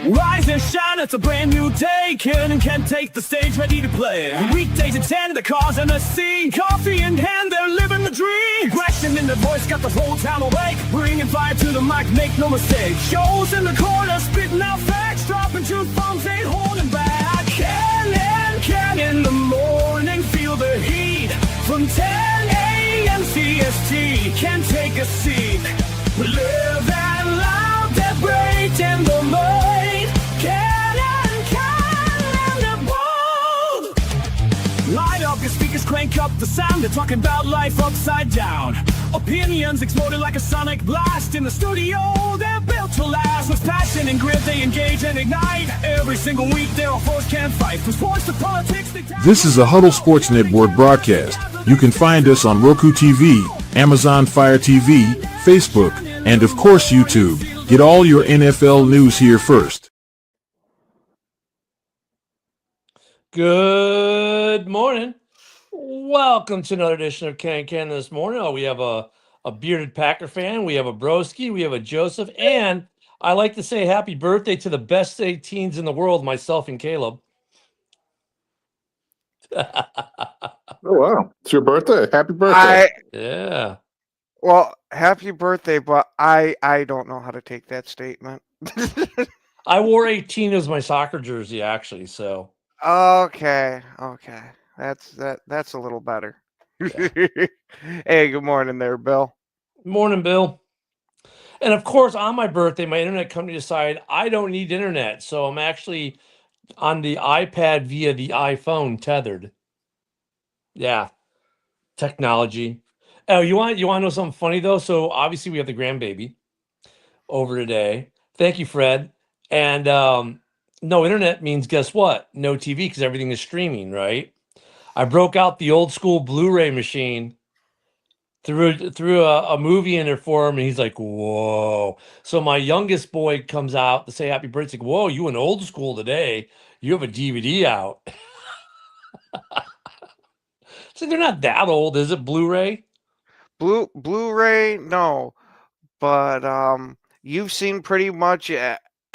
Rise and shine, it's a brand new day. Ken can take the stage, ready to play. Weekdays at 10, the cars on the scene. Coffee in hand, they're living the dream. Question in the voice, got the whole town awake. Bringing fire to the mic, make no mistake. Shows in the corner, spitting out facts. Dropping truth bombs, ain't holding back. Ken in the morning, feel the heat. From 10 a.m. CST, can take a seat. Live and loud, that break in the mind. Light up your speakers, crank up the sound. They're talking about life upside down. Opinions exploding like a sonic blast. In the studio, they're built to last. With passion and grit, they engage and ignite. Every single week, their foes can't fight. From sports to politics, This is a Huddle Sports Network broadcast. You can find us on Roku TV, Amazon Fire TV, Facebook, and of course YouTube. Get all your NFL news here first. Good morning. Welcome to another edition of Ken this morning. Oh, we have a bearded Packer fan. We have a Broski. We have a Joseph. And I like to say happy birthday to the best 18s in the world, myself and Caleb. Oh, wow. It's your birthday. Happy birthday. Yeah. Well, happy birthday, but I don't know how to take that statement. I wore 18 as my soccer jersey, actually, so. Okay. That's a little better. Yeah. Hey, good morning there, Bill. Morning, Bill. And of course, on my birthday, my internet company decided I don't need internet, so I'm actually on the iPad via the iPhone tethered. Yeah, technology. Oh, you want to know something funny though? So obviously we have the grandbaby over today. Thank you, Fred. And no internet means guess what? No TV because everything is streaming, right? I broke out the old school Blu-ray machine, threw a movie in there for him, and he's like, "Whoa!" So my youngest boy comes out to say happy birthday. Like, "Whoa, you in old school today? You have a DVD out." So they're not that old, is it? Blu-ray? Blu-ray, no, but you've seen pretty much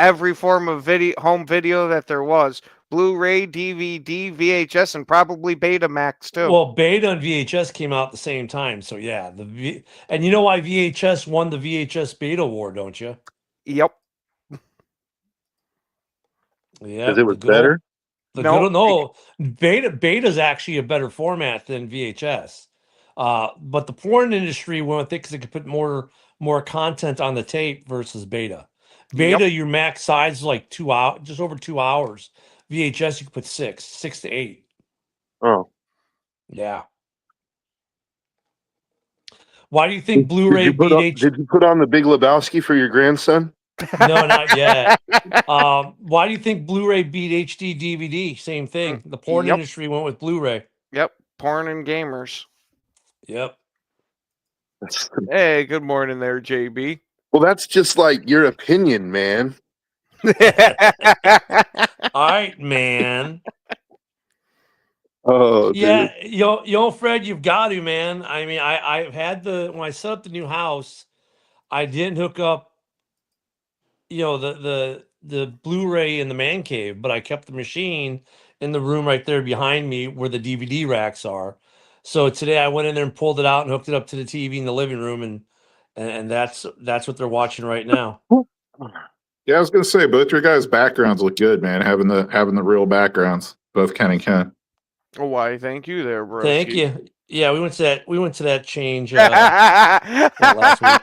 every form of home video that there was. Blu-ray, DVD, VHS, and probably Betamax too. Well, Beta and VHS came out at the same time, so yeah. And you know why VHS won the VHS Beta War, don't you? Yep. Yeah, Because it was better? No, Beta's actually a better format than VHS. But the porn industry went with it because it could put more content on the tape versus Beta. Beta, your max size is like 2 hours, just over 2 hours. VHS, you could put 6 to 8. Oh. Yeah. Why do you think Blu-ray beat Did you put on the Big Lebowski for your grandson? No, not yet. Why do you think Blu-ray beat HD DVD? Same thing. The porn industry went with Blu-ray. Yep. Porn and gamers. Yep. Hey, good morning there, JB. Well, that's just like your opinion, man. All right, man. Oh, yeah, dude. yo, Fred, you've got to, man. I mean, I've had when I set up the new house, I didn't hook up, the Blu-ray in the man cave, but I kept the machine in the room right there behind me where the DVD racks are. So today I went in there and pulled it out and hooked it up to the TV in the living room, and that's what they're watching right now. Yeah, I was gonna say both your guys' backgrounds look good, man. Having the real backgrounds, both Ken and Ken. Oh, why? Thank you, there, bro. Thank you. Yeah, we went to that change last week.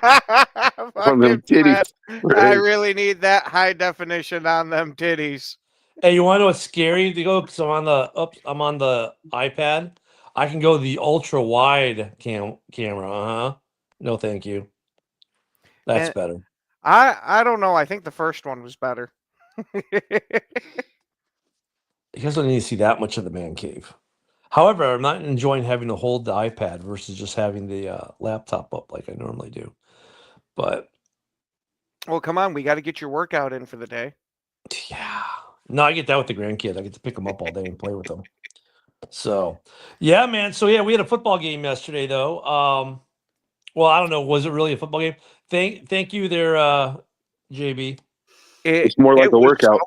On them titties. I really need that high definition on them titties. Hey, you want to know what's scary? Because I'm on the iPad. I can go the ultra wide camera. No, thank you. That's better. I don't know. I think the first one was better. You guys don't need to see that much of the man cave. However, I'm not enjoying having to hold the iPad versus just having the laptop up like I normally do. But well, come on, we got to get your workout in for the day. Yeah. No, I get that with the grandkids. I get to pick them up all day and play with them. So, yeah, man. So, yeah, we had a football game yesterday, though. Well, I don't know. Was it really a football game? Thank you there, JB. It's more like it a was workout.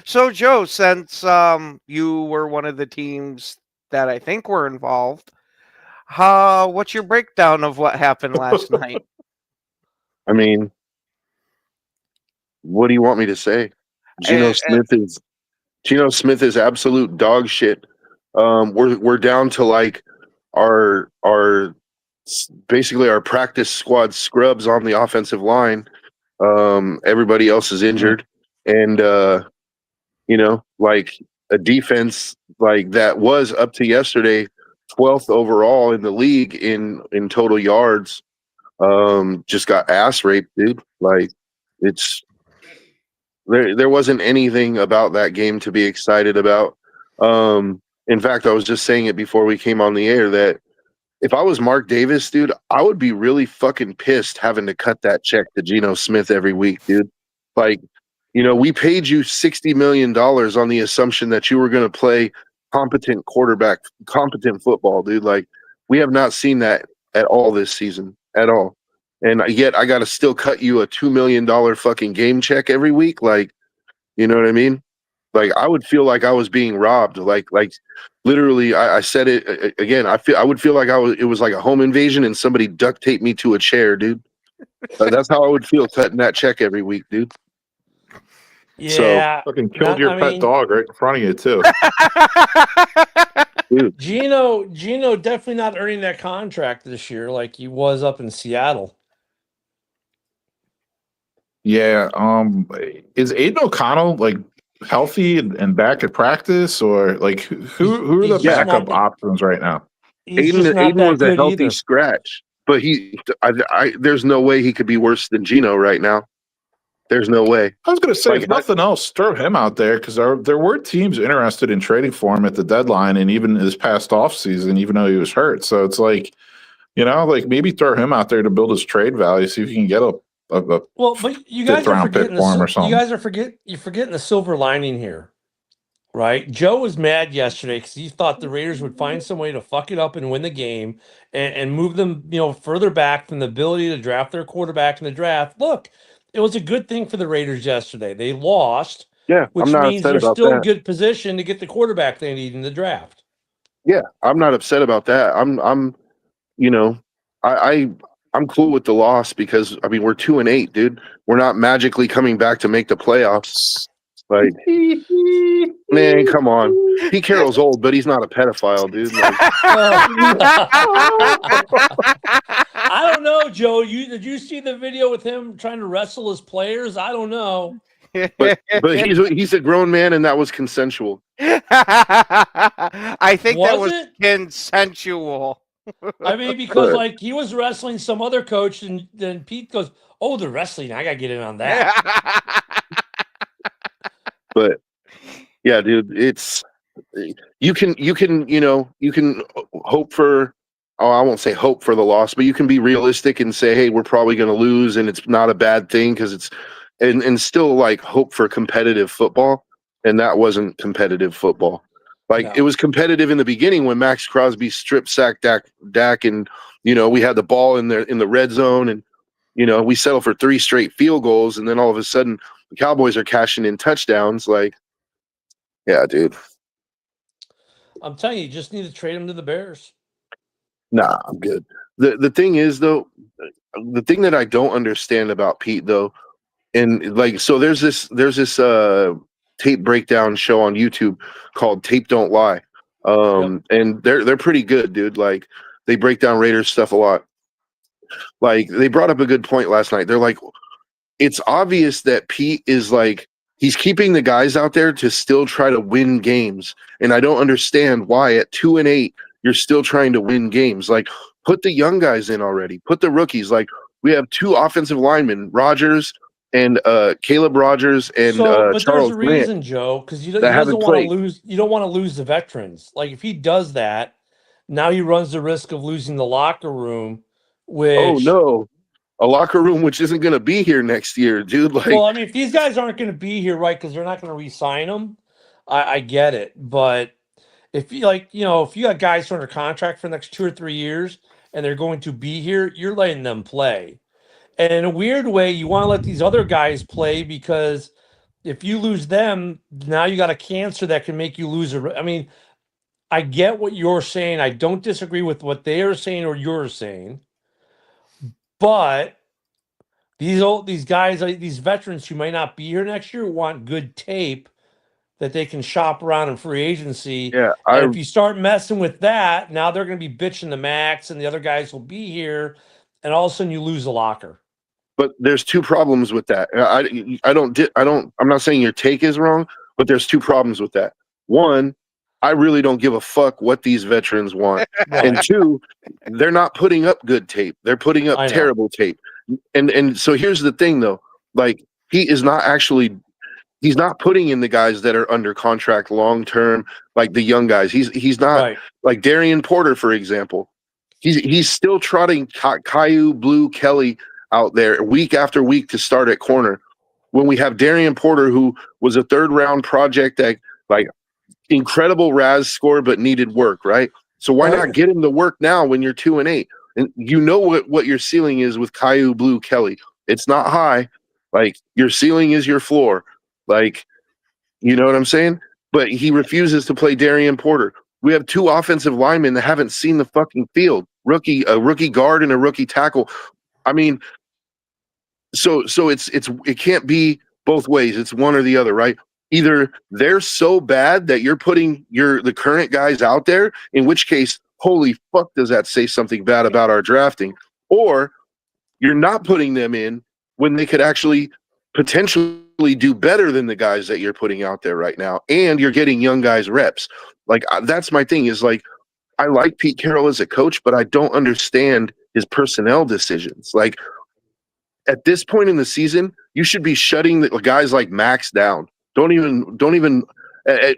so Joe, since you were one of the teams that I think were involved, what's your breakdown of what happened last night? I mean, what do you want me to say? Eh, eh, Geno Smith is absolute dog shit. We're down to like our basically our practice squad scrubs on the offensive line. Everybody else is injured, and like a defense like that was up to yesterday 12th overall in the league in total yards. Just got ass raped, dude. Like it's there wasn't anything about that game to be excited about. In fact, I was just saying it before we came on the air that if I was Mark Davis, dude, I would be really fucking pissed having to cut that check to Geno Smith every week, dude. Like, we paid you $60 million on the assumption that you were going to play competent quarterback, competent football, dude. Like, we have not seen that at all this season, at all. And yet I got to still cut you a $2 million fucking game check every week. Like, you know what I mean? Like, I would feel like I was being robbed. Like literally, I said it again. I would feel like it was like a home invasion and somebody duct taped me to a chair, dude. That's how I would feel cutting that check every week, dude. Yeah, Fucking killed your pet dog right in front of you too. Dude, Gino definitely not earning that contract this year like he was up in Seattle. Yeah. Is Aiden O'Connell like healthy and back at practice, or like who are the He's just backup not- options right now? He's just not Aiden that was a good healthy either. scratch, but there's no way he could be worse than Geno right now. There's no way. I was going to say, Like, if nothing else, throw him out there because there were teams interested in trading for him at the deadline and even this past offseason, even though he was hurt. So it's like, like maybe throw him out there to build his trade value, see if you can get a Well, but you guys are fifth-round pick forgetting for him or you something. guys are you're forgetting the silver lining here, right? Joe was mad yesterday because he thought the Raiders would find some way to fuck it up and win the game and move them, further back from the ability to draft their quarterback in the draft. Look, it was a good thing for the Raiders yesterday. They lost, yeah, I'm which not means upset they're about still in that. good position to get the quarterback they need in the draft. Yeah, I'm not upset about that. I'm I'm cool with the loss because I mean we're 2-8, dude. We're not magically coming back to make the playoffs. Like, man, come on. Pete Carroll's old, but he's not a pedophile, dude. Like, I don't know, Joe. Did you see the video with him trying to wrestle his players? I don't know. but he's a grown man, and that was consensual. I think that was it? consensual. I mean, because But- like he was wrestling some other coach, and then Pete goes, "Oh, the wrestling! I gotta get in on that." But yeah, dude, it's you can hope for. Oh, I won't say hope for the loss, but you can be realistic and say, hey, we're probably going to lose, and it's not a bad thing because it's and still like hope for competitive football, and that wasn't competitive football. Like No. it was competitive in the beginning when Max Crosby strip sacked Dak, and we had the ball in the red zone, and we settled for 3 straight field goals, and then all of a sudden the Cowboys are cashing in touchdowns. Like, yeah, dude. I'm telling you, you just need to trade him to the Bears. Nah, I'm good. The thing is though, the thing that I don't understand about Pete though, and like so there's this tape breakdown show on YouTube called Tape Don't Lie. And they're pretty good, dude. Like they break down Raiders stuff a lot. Like they brought up a good point last night. They're like, it's obvious that Pete is like he's keeping the guys out there to still try to win games. And I don't understand why at 2-8 you're still trying to win games. Like, put the young guys in already. Put the rookies. Like, we have 2 offensive linemen, Rogers and Caleb Rogers and but Charles there's a Grant, reason, Joe, because he that doesn't haven't want to played. lose. You don't want to lose the veterans. Like if he does that, now he runs the risk of losing the locker room. Which Oh no, a locker room which isn't going to be here next year, dude. Like, well, I mean, if these guys aren't going to be here, right? Because they're not going to re-sign them. I get it, but if you if you got guys under contract for the next 2 or 3 years and they're going to be here, you're letting them play. And in a weird way, you want to let these other guys play because if you lose them, now you got a cancer that can make you lose I mean, I get what you're saying. I don't disagree with what they are saying or you're saying. But these guys, these veterans who might not be here next year want good tape that they can shop around in free agency. Yeah, And if you start messing with that, now they're going to be bitching the max and the other guys will be here. And all of a sudden you lose a locker. but there's two problems with that. I'm not saying your take is wrong, but there's two problems with that. One, I really don't give a fuck what these veterans want. And Right. two, they're not putting up good tape. They're putting up I know. terrible tape. And so here's the thing though. Like he's not putting in the guys that are under contract long term, like the young guys. He's not Right. like Darian Porter, for example. He's still trotting Caillou, Blue, Kelly out there week after week to start at corner. When we have Darian Porter, who was a third round project that like incredible RAS score but needed work, right? So why Right. not get him the work now when you're 2-8? And you know what your ceiling is with Caillou, Blue, Kelly. It's not high. Like your ceiling is your floor. Like, you know what I'm saying? But he refuses to play Darian Porter. We have two offensive linemen that haven't seen the fucking field. A rookie guard and a rookie tackle. I mean, so it can't be both ways. It's one or the other, right? Either they're so bad that you're putting the current guys out there, in which case, holy fuck, does that say something bad about our drafting? Or you're not putting them in when they could actually potentially do better than the guys that you're putting out there right now, and you're getting young guys reps. Like that's my thing. Is like I like Pete Carroll as a coach, but I don't understand his personnel decisions. Like at this point in the season, you should be shutting the guys like Max down. Don't even,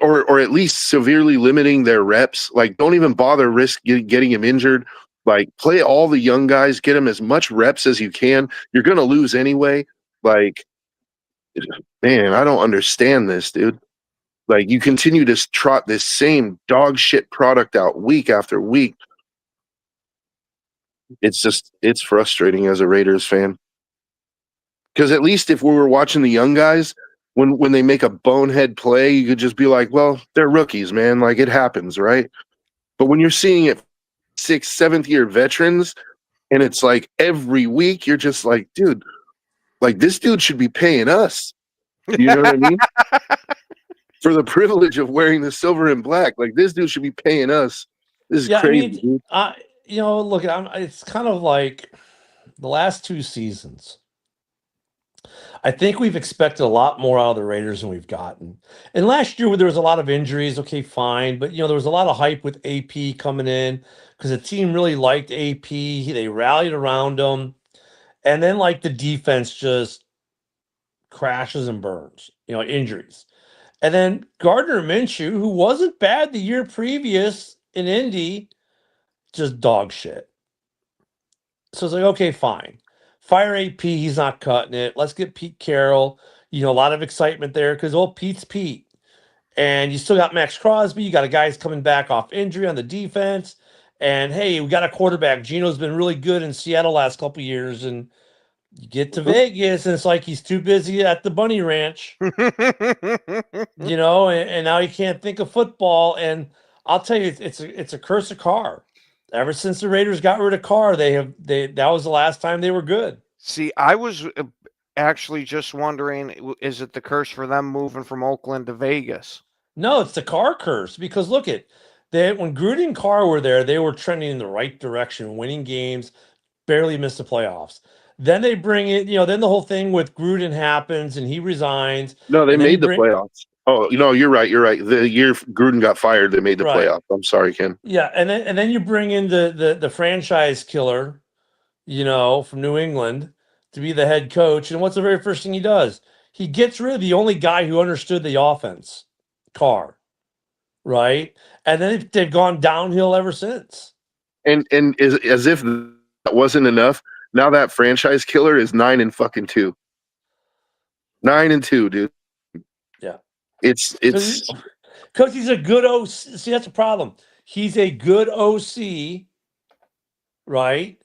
or at least severely limiting their reps. Like, don't even bother risk getting him injured. Like, play all the young guys, get them as much reps as you can. You're gonna lose anyway. Like, man, I don't understand this, dude. Like, you continue to trot this same dog shit product out week after week. It's frustrating as a Raiders fan. Because at least if we were watching the young guys, when they make a bonehead play, you could just be like, well, they're rookies, man. Like it happens, right? But when you're seeing it 6th, 7th year veterans, and it's like every week, you're just like, dude, like this dude should be paying us. You know what I mean? For the privilege of wearing the silver and black. Like this dude should be paying us. This is crazy, dude. Look, it's kind of like the last two seasons. I think we've expected a lot more out of the Raiders than we've gotten. And last year, there was a lot of injuries. Okay, fine. But, there was a lot of hype with AP coming in because the team really liked AP. They rallied around him. And then, like, the defense just crashes and burns, injuries. And then Gardner Minshew, who wasn't bad the year previous in Indy, just dog shit. So it's like, okay, fine. Fire AP, he's not cutting it. Let's get Pete Carroll. A lot of excitement there because, Pete's Pete. And you still got Max Crosby. You got a guy who's coming back off injury on the defense. And, hey, we got a quarterback. Gino's been really good in Seattle last couple of years. And you get to Vegas, and it's like he's too busy at the Bunny Ranch, and now he can't think of football. And I'll tell you, it's a curse of Carr. Ever since the Raiders got rid of Carr, that was the last time they were good. See, I was actually just wondering, is it the curse for them moving from Oakland to Vegas? No, it's the Carr curse because look when Gruden and Carr were there, they were trending in the right direction, winning games, barely missed the playoffs. Then they bring it, then the whole thing with Gruden happens and he resigns. No, they made the playoffs. Oh, you're right. You're right. The year Gruden got fired, they made the playoffs. I'm sorry, Ken. Yeah, and then you bring in the franchise killer, from New England to be the head coach. And what's the very first thing he does? He gets rid of the only guy who understood the offense, Carr, right? And then they've gone downhill ever since. And as if that wasn't enough, now that franchise killer is 9-2. 9-2, dude. Yeah. It's because he's a good OC. See, that's the problem. He's a good OC, right?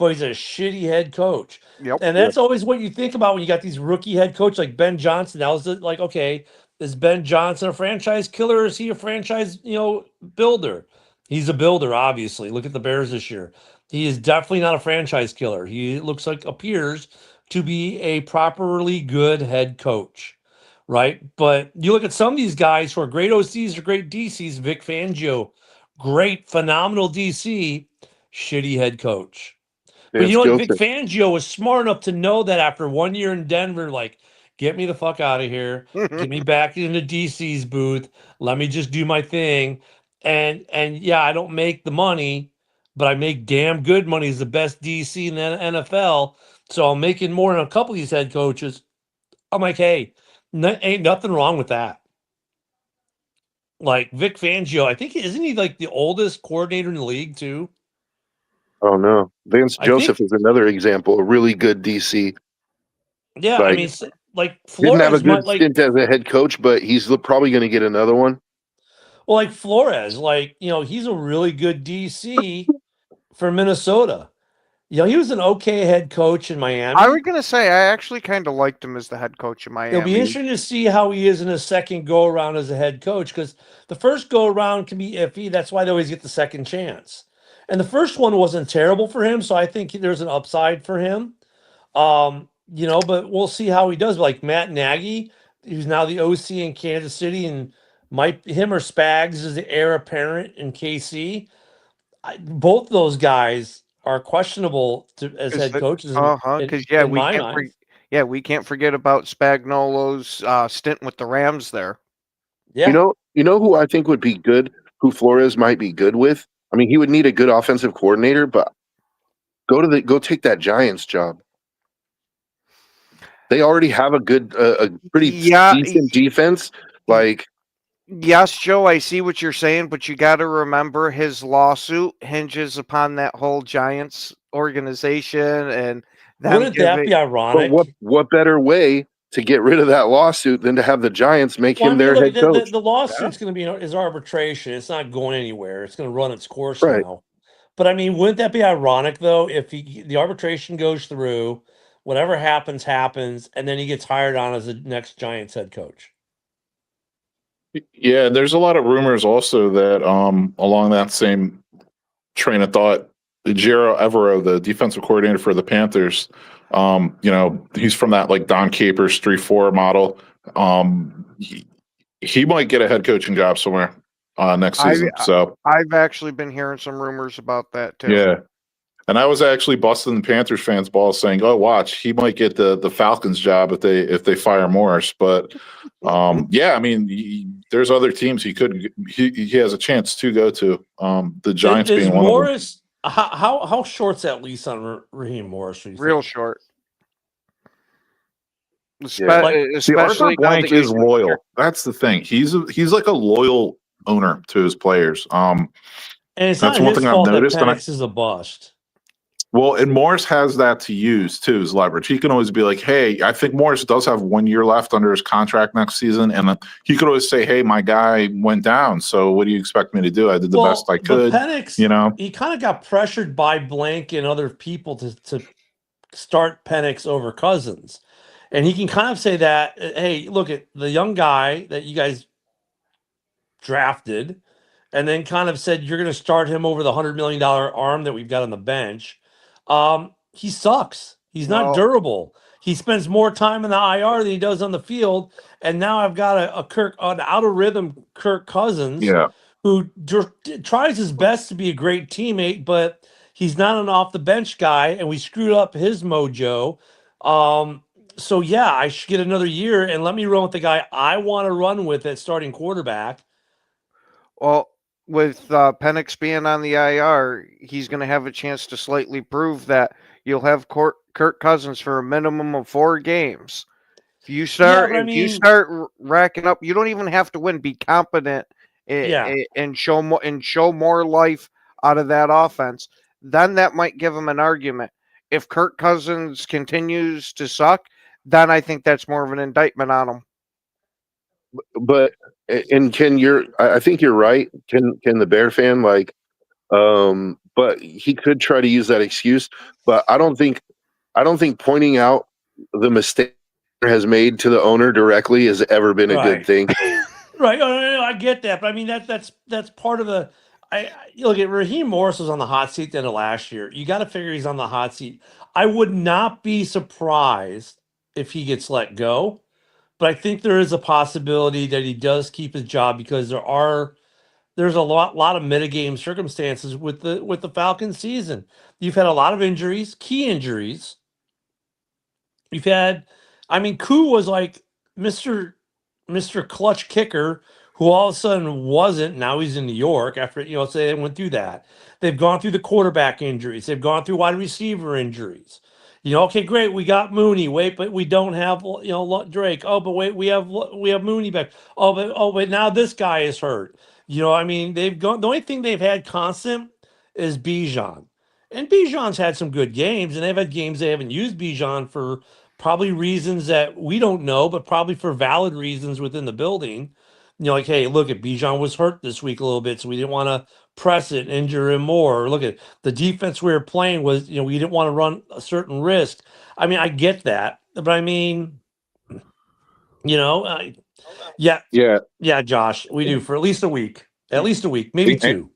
but he's a shitty head coach. Yep. And that's always what you think about when you got these rookie head coach like Ben Johnson. Now is it like, okay, is Ben Johnson a franchise killer or is he a franchise, builder? He's a builder, obviously. Look at the Bears this year. He is definitely not a franchise killer. He appears to be a properly good head coach, right? But you look at some of these guys who are great OCs or great DCs, Vic Fangio, great, phenomenal DC, shitty head coach. But Yeah, you know what? skill Vic set. Fangio was smart enough to know that after 1 year in Denver, like, get me the fuck out of here. Get me back into DC's booth. Let me just do my thing. And yeah, I don't make the money, but I make damn good money as the best DC in the NFL. So I'm making more than a couple of these head coaches. I'm like, hey, ain't nothing wrong with that. Like Vic Fangio, I think isn't he like the oldest coordinator in the league too? Oh no, Vance I think, Joseph is another example. A really good DC. yeah. I Like mean, like didn't have a Flores might good like. stint as a head coach, but he's probably going to get another one. Well, like Flores, like, he's a really good DC for Minnesota. He was an okay head coach in I was Miami. gonna say I actually kind of liked him as the head coach in It'll be Miami. interesting to see how he is in his second go around as a head coach because the first go around can be iffy. That's why they always get the second chance. And the first one wasn't terrible for him, so I think there's an upside for him. But we'll see how he does. Like Matt Nagy, who's now the OC in Kansas City, and him or Spags is the heir apparent in KC. Both those guys are questionable as head coaches Because in my mind. we can't forget about Spagnuolo's stint with the Rams there. Yeah. You know who I think would be good, who Flores might be good with? I mean, he would need a good offensive coordinator, but go take that Giants job. They already have a pretty Yeah, decent defense. Like, yes, Joe, I see what you're saying, but you got to remember his lawsuit hinges upon that whole Giants organization and them Wouldn't that be but ironic? what better way to get rid of that lawsuit than to have the Giants make Well, I him mean, their look, head coach? the lawsuit's going to be is arbitration. It's not going anywhere. It's going to run its course Right. now. But I mean, wouldn't that be ironic though if the arbitration goes through, whatever happens happens, and then he gets hired on as the next Giants head coach? Yeah, there's a lot of rumors also that along that same train of thought, Jero Evero, the defensive coordinator for the Panthers, he's from that like Don Capers 3-4 model. He might get a head coaching job somewhere next season. So I've actually been hearing some rumors about that too. yeah. And I was actually busting the Panthers fans' balls saying, "Oh, watch, he might get the Falcons job if they fire Morris." But yeah, I mean, there's other teams he has a chance to go to. The Giants Is being one of them. Morris how short's that lease on Raheem Morris? Real short. Yeah. See, Arthur Especially now that Blank is he's loyal. That's the thing. He's like a loyal owner to his players. And it's That's not one his thing I've fault that noticed. Penix is a bust. Well, and Morris has that to use too as leverage. He can always be like, "Hey, I think Morris does have 1 year left under his contract next season," and then he could always say, "Hey, my guy went down, so what do you expect me to do? I did the best I could." But Penix, he kind of got pressured by Blank and other people to start Penix over Cousins, and he can kind of say that, "Hey, look at the young guy that you guys drafted." And then kind of said, you're going to start him over the $100 million arm that we've got on the bench. He sucks. He's not durable. He spends more time in the IR than he does on the field. And now I've got an out of rhythm Kirk Cousins, who tries his best to be a great teammate, but he's not an off the bench guy. And we screwed up his mojo. So yeah, I should get another year and let me run with the guy I want to run with at starting quarterback. Well, with Penix being on the IR, he's going to have a chance to slightly prove that you'll have Kirk Cousins for a minimum of 4 games. If you start racking up, you don't even have to win. Be competent and show more life out of that offense. Then that might give him an argument. If Kirk Cousins continues to suck, then I think that's more of an indictment on him. But I think you're right. Can the Bear fan but he could try to use that excuse. But I don't think pointing out the mistake has made to the owner directly has ever been a good Right. thing. Right. No, I get that, but I mean that's part of the. You look at Raheem Morris was on the hot seat the end of last year. You got to figure he's on the hot seat. I would not be surprised if he gets let go, but I think there is a possibility that he does keep his job because there's a lot of mitigating circumstances with the Falcons season. You've had a lot of injuries, key injuries. You've had, I mean, Koo was like Mr. Clutch kicker, who all of a sudden wasn't. Now he's in New York after so they went through that. They've gone through the quarterback injuries. They've gone through wide receiver injuries. Okay, great. We got Mooney. Wait, but we don't have Drake. Oh, but wait, we have Mooney back. But now this guy is hurt. I mean, they've gone. The only thing they've had constant is Bijan, and Bijan's had some good games, and they've had games they haven't used Bijan for probably reasons that we don't know, but probably for valid reasons within the building. Like, hey, look at Bijan was hurt this week a little bit, so we didn't want to press it, injure him more. Or look at the defense we were playing was, we didn't want to run a certain risk. I mean, I get that, but I mean, yeah, Josh, we do for at least a week, maybe two.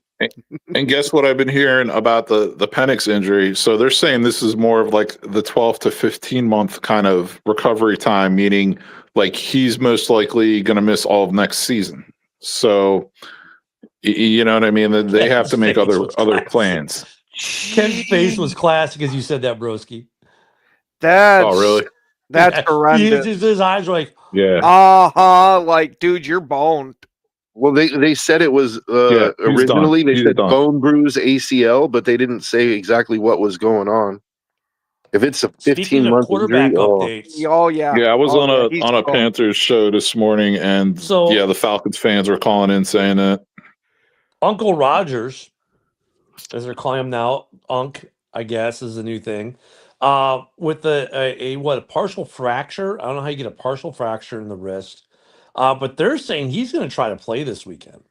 And guess what I've been hearing about the Penix injury? So they're saying this is more of like the 12 to 15 month kind of recovery time, meaning like he's most likely going to miss all of next season. So you know what I mean? They have to make other plans. Ken's face was classic as you said that, broski. Oh, really? That's horrendous. His eyes were like, yeah. Like, dude, you're boned. Well, they said it was originally they said bone bruise ACL, but they didn't say exactly what was going on. If it's a 15-month quarterback injury, updates. Yeah, I was on a Panthers show this morning, and the Falcons fans were calling in saying that Uncle Rogers, as they're calling him now, Unc, I guess is the new thing, with a partial fracture. I don't know how you get a partial fracture in the wrist. But they're saying he's going to try to play this weekend.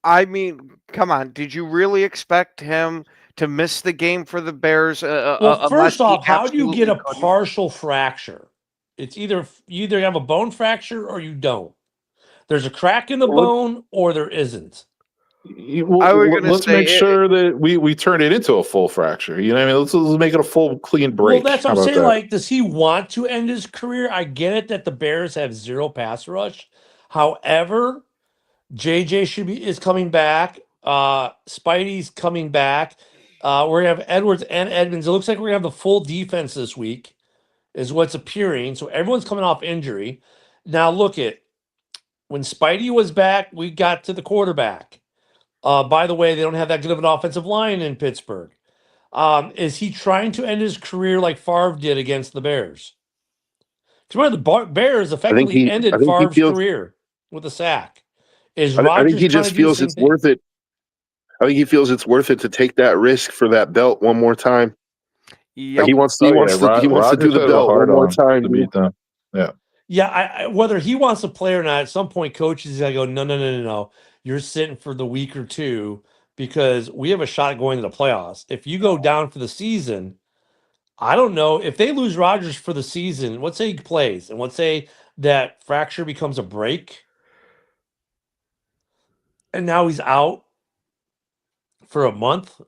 I mean, come on. Did you really expect him to miss the game for the Bears? Well, first off, how do you get a partial fracture? It's you either have a bone fracture or you don't. There's a crack in the bone or there isn't. Let's make sure that we turn it into a full fracture. You know what I mean? Let's make it a full clean break. Well, that's what I'm saying. Like, does he want to end his career? I get it that the Bears have zero pass rush. However, JJ is coming back. Spidey's coming back. We're gonna have Edwards and Edmonds. It looks like we're gonna have the full defense this week, is what's appearing. So everyone's coming off injury. Now look at when Spidey was back, we got to the quarterback. By the way, they don't have that good of an offensive line in Pittsburgh. Is he trying to end his career like Favre did against the Bears? Because the Bears effectively ended Favre's career with a sack. I think he just feels it's worth it. I think he feels it's worth it to take that risk for that belt one more time. Yep. He wants to do the belt one more time to beat them. Yeah. Yeah, whether he wants to play or not, at some point, coaches is going to go, no. You're sitting for the week or two because we have a shot at going to the playoffs. If you go down for the season, I don't know. If they lose Rodgers for the season, let's say he plays, and let's say that fracture becomes a break, and now he's out for a month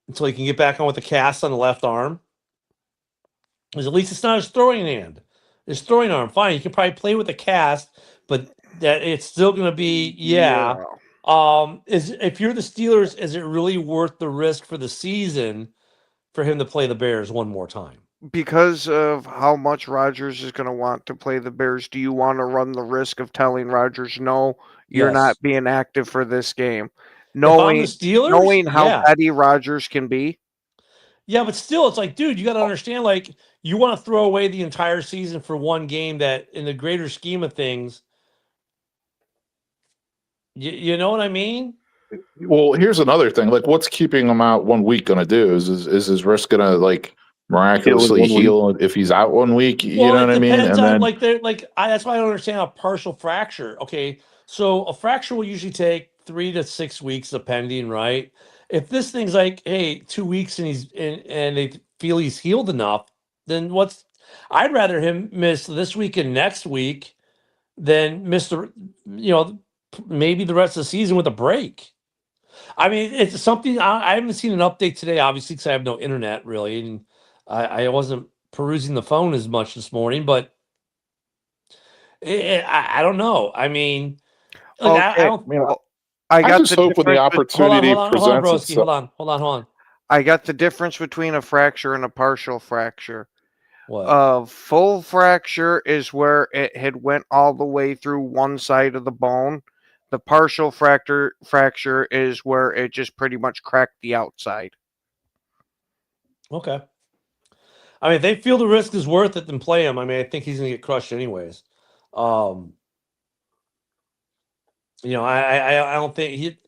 until he can get back on with the cast on the left arm. Because at least it's not his throwing hand. His throwing arm, fine. You can probably play with the cast, but that it's still going to be, if you're the Steelers, is it really worth the risk for the season for him to play the Bears one more time? Because of how much Rodgers is going to want to play the Bears, do you want to run the risk of telling Rodgers, no, you're not being active for this game? Knowing how petty Rodgers can be? Yeah, but still, it's like, dude, you got to understand, like, you want to throw away the entire season for one game that, in the greater scheme of things, you know what I mean? Well, here's another thing. Like, what's keeping him out 1 week going to do? Is his wrist going to, like, miraculously heal if he's out 1 week? You know what I mean? And then, that's why I don't understand a partial fracture. Okay, so a fracture will usually take 3 to 6 weeks, depending, right? If this thing's like, hey, 2 weeks and they feel he's healed enough, then I'd rather him miss this week and next week than miss maybe the rest of the season with a break. I mean, it's something I haven't seen an update today, obviously, because I have no internet really, and I wasn't perusing the phone as much this morning. But I don't know. I mean, look, I Okay. don't. I mean, Well, I I got just the hope when the difference. opportunity Hold on, presents broski. itself. Hold on. I got the difference between a fracture and a partial fracture. What? A full fracture is where it had went all the way through one side of the bone. The partial fracture is where it just pretty much cracked the outside. Okay. I mean, if they feel the risk is worth it, then play him. I mean, I think he's going to get crushed anyways. Um, I don't think he.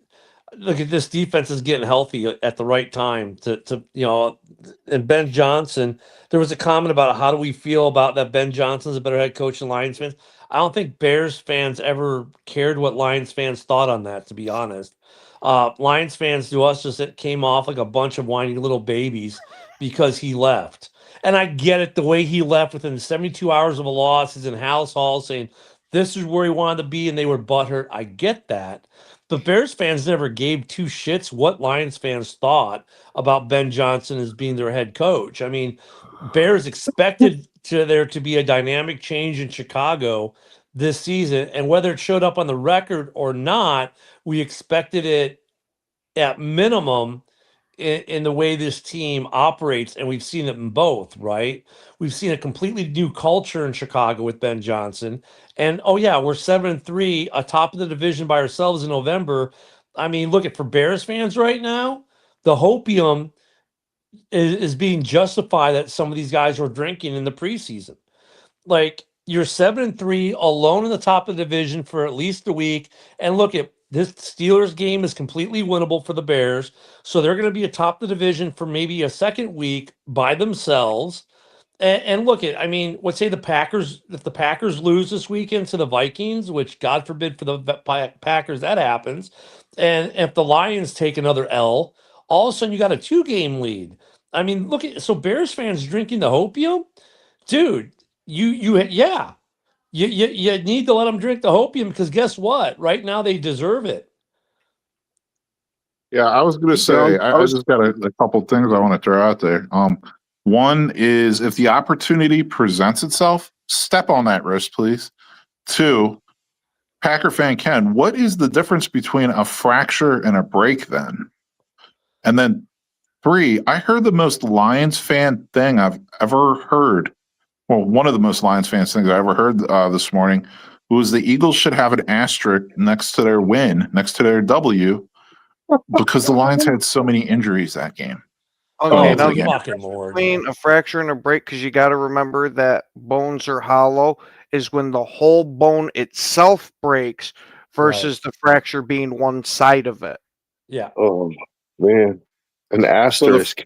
Look at this defense is getting healthy at the right time and Ben Johnson. There was a comment about how do we feel about that Ben Johnson's a better head coach than Lions fans. I don't think Bears fans ever cared what Lions fans thought on that, to be honest. Lions fans to us just it came off like a bunch of whiny little babies because he left. And I get it, the way he left within 72 hours of a loss, he's in House Hall saying this is where he wanted to be, and they were butthurt. I get that. But Bears fans never gave two shits what Lions fans thought about Ben Johnson as being their head coach. I mean, Bears expected there to be a dynamic change in Chicago this season, and whether it showed up on the record or not, we expected it at minimum in the way this team operates, and we've seen it in both, right? We've seen a completely new culture in Chicago with Ben Johnson. And oh yeah, we're 7-3 atop of the division by ourselves in November. I mean, look at for Bears fans right now, the hopium is being justified that some of these guys were drinking in the preseason. Like you're 7-3 alone in the top of the division for at least a week. And look at this Steelers game is completely winnable for the Bears. So they're going to be atop the division for maybe a second week by themselves. And look at, I mean, let's say the Packers, if the Packers lose this weekend to the Vikings, which God forbid for the Packers that happens, and if the Lions take another L, all of a sudden you got a 2-game lead. I mean, look at so Bears fans drinking the hopium, dude. Yeah, you need to let them drink the hopium because guess what? Right now they deserve it. Yeah, I was going to say, I just got a couple things I want to throw out there. One is if the opportunity presents itself, step on that risk, please. Two, Packer fan Ken, what is the difference between a fracture and a break then? And then three, I heard the most Lions fan thing I've ever heard. Well, one of the most Lions fans things I ever heard this morning was the Eagles should have an asterisk next to their win, next to their W, because the Lions had so many injuries that game. Okay, Oh, now good the fucking difference Lord. between a fracture and a break, because you got to remember that bones are hollow, is when the whole bone itself breaks versus the fracture being one side of it. Yeah. Oh man, an asterisk.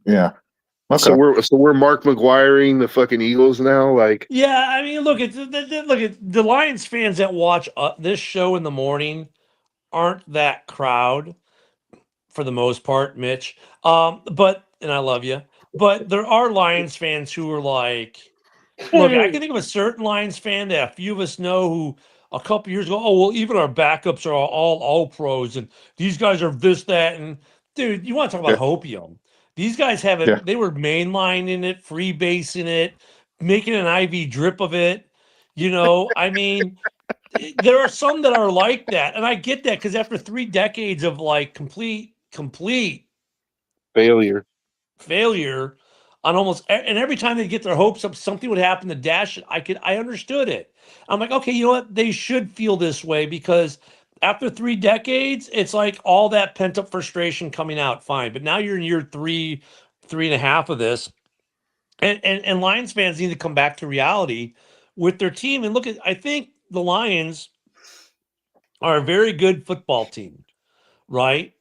Yeah. Okay. So we're Mark McGuiring the fucking Eagles now. Like, Yeah, I mean, look at the Lions fans that watch this show in the morning aren't that crowd for the most part, Mitch. But and I love you, but there are Lions fans who are like, look, I can think of a certain Lions fan that a few of us know who a couple years ago, oh well, even our backups are all pros, and these guys are this that, and dude, you want to talk about hopium? These guys have it. Yeah. They were mainlining it, freebasing it, making an IV drip of it. I mean, there are some that are like that, and I get that because after 3 decades of like complete failure. failure on and every time they get their hopes up, something would happen to dash it. I understood it. I'm like, okay, you know what? They should feel this way because after 3 decades, it's like all that pent up frustration coming out. Fine, but now you're in year 3.5 of this, and Lions fans need to come back to reality with their team and look at. I think the Lions are a very good football team, right?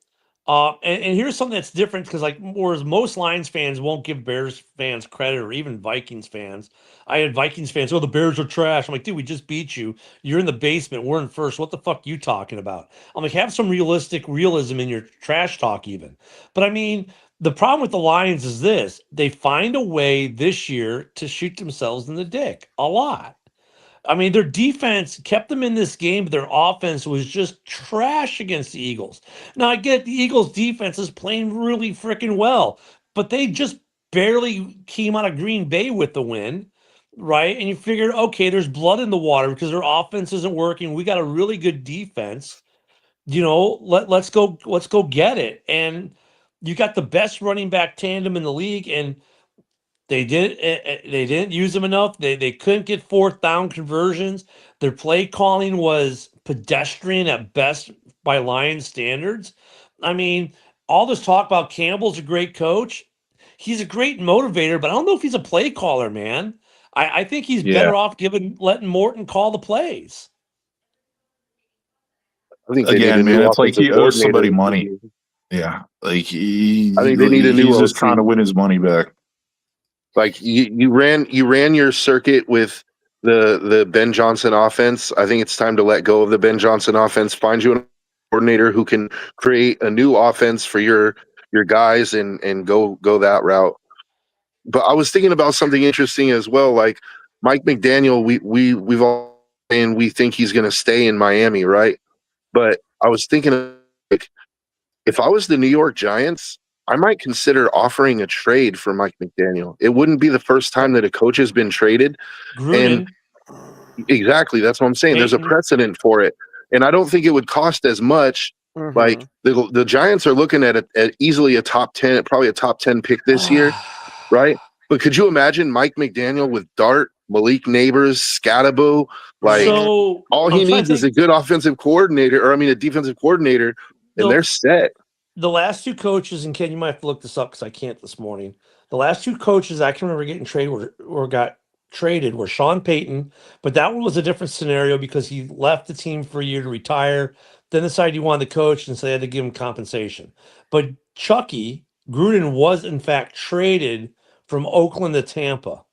And here's something that's different because, like, whereas most Lions fans won't give Bears fans credit, or even Vikings fans. I had Vikings fans, oh, the Bears are trash. I'm like, dude, we just beat you. You're in the basement. We're in first. What the fuck you talking about? I'm like, have some realism in your trash talk, even. But I mean, the problem with the Lions is this: they find a way this year to shoot themselves in the dick a lot. I mean, their defense kept them in this game, but their offense was just trash against the Eagles. Now, I get the Eagles' defense is playing really freaking well, but they just barely came out of Green Bay with the win, right? And you figured, okay, there's blood in the water because their offense isn't working. We got a really good defense. Let's go get it. And you got the best running back tandem in the league, and they didn't use them enough. They couldn't get fourth down conversions. Their play calling was pedestrian at best by Lions standards. I mean, all this talk about Campbell's a great coach. He's a great motivator, but I don't know if he's a play caller, man. I think he's Yeah. better off letting Morton call the plays. I think they need a Again, man, new it's like offensive he owes coordinator. somebody money. Yeah. Like I think they need a new he's just trying to OC. win his money back. Like you ran your circuit with the Ben Johnson offense. I think it's time to let go of the Ben Johnson offense. Find you a coordinator who can create a new offense for your guys and go that route. But I was thinking about something interesting as well. Like Mike McDaniel, we've all and we think he's going to stay in Miami, right? But I was thinking, like, if I was the New York Giants, I might consider offering a trade for Mike McDaniel. It wouldn't be the first time that a coach has been traded. And Gruden, exactly, that's what I'm saying. There's a Peyton. precedent for it. And I don't think it would cost as much. Like the Giants are looking at easily a top 10, probably a top 10 pick this year, right? But could you imagine Mike McDaniel with Dart, Malik Neighbors, Scatabo? Like So all he I'm trying needs to is a think. good offensive coordinator, or I mean a defensive coordinator, and they're set. The last two coaches, and Ken, you might have to look this up because I can't this morning. The last two coaches I can remember getting traded or got traded were Sean Payton, but that one was a different scenario because he left the team for a year to retire, then decided he wanted to coach, and so they had to give him compensation. But Chucky Gruden was in fact traded from Oakland to Tampa.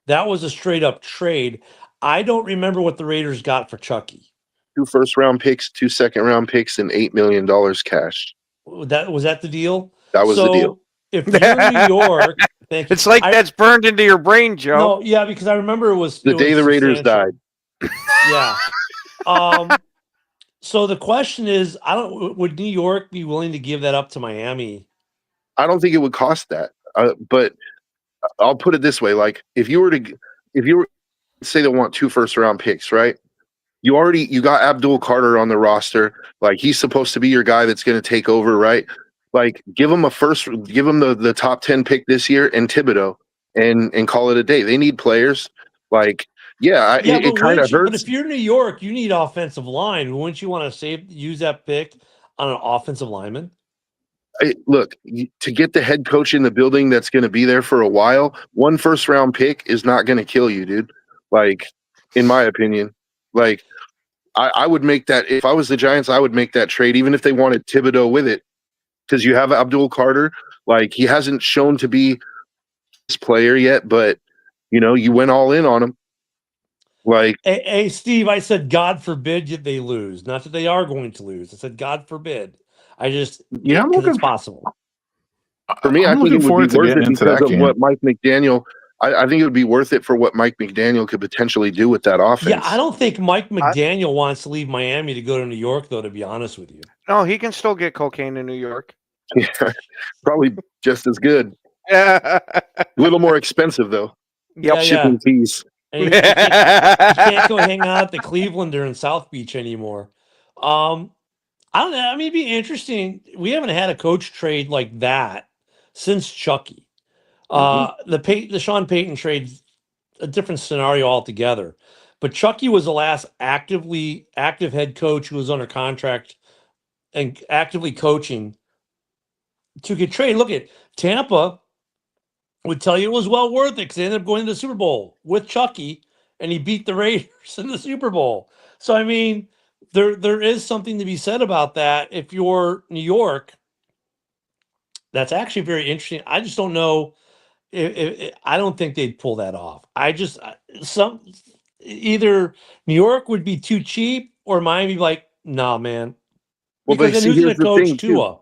That was a straight up trade. I don't remember what the Raiders got for Chucky. 2 first-round picks, 2 second-round picks, and $8 million cash. Was that the deal? That was the deal. So if you're New York, thank you. It's like that's burned into your brain, Joe. No, yeah, because I remember it was The day the Raiders substantial. died. Yeah. So the question is, would New York be willing to give that up to Miami? I don't think it would cost that. But I'll put it this way: like if you were say they want 2 first-round picks, right? You got Abdul Carter on the roster. Like he's supposed to be your guy that's going to take over, right? Like give him the top 10 pick this year and Thibodeau and call it a day. They need players. Like it kind of hurts. But if you're New York, you need offensive line. Wouldn't you want to use that pick on an offensive lineman? Look, to get the head coach in the building that's going to be there for a while, 1 first-round pick is not going to kill you, dude. Like, in my opinion, like I would make that if I was the Giants. I would make that trade, even if they wanted Thibodeau with it, because you have Abdul Carter. Like he hasn't shown to be this player yet, but you went all in on him. Like, hey, Steve, I said, God forbid they lose. Not that they are going to lose. I said, God forbid. Because it's possible. For me, I think it would be worth it because of game. what Mike McDaniel. I think it would be worth it for what Mike McDaniel could potentially do with that offense. Yeah, I don't think Mike McDaniel wants to leave Miami to go to New York, though, to be honest with you. No, he can still get cocaine in New York. Yeah, probably just as good. A little more expensive, though. Yep. Shipping fees. And you can't go hang out at the Clevelander in South Beach anymore. I don't know. I mean, it'd be interesting. We haven't had a coach trade like that since Chucky. The Sean Payton trade, a different scenario altogether. But Chucky was the last active head coach who was under contract and actively coaching to get traded. Look at Tampa would tell you it was well worth it because they ended up going to the Super Bowl with Chucky, and he beat the Raiders in the Super Bowl. So I mean, there is something to be said about that. If you're New York, that's actually very interesting. I just don't know. I don't think they'd pull that off. Some either New York would be too cheap, or Miami be like, nah, man. Well, Because but then see, who's going here's to the coach thing too. Tua?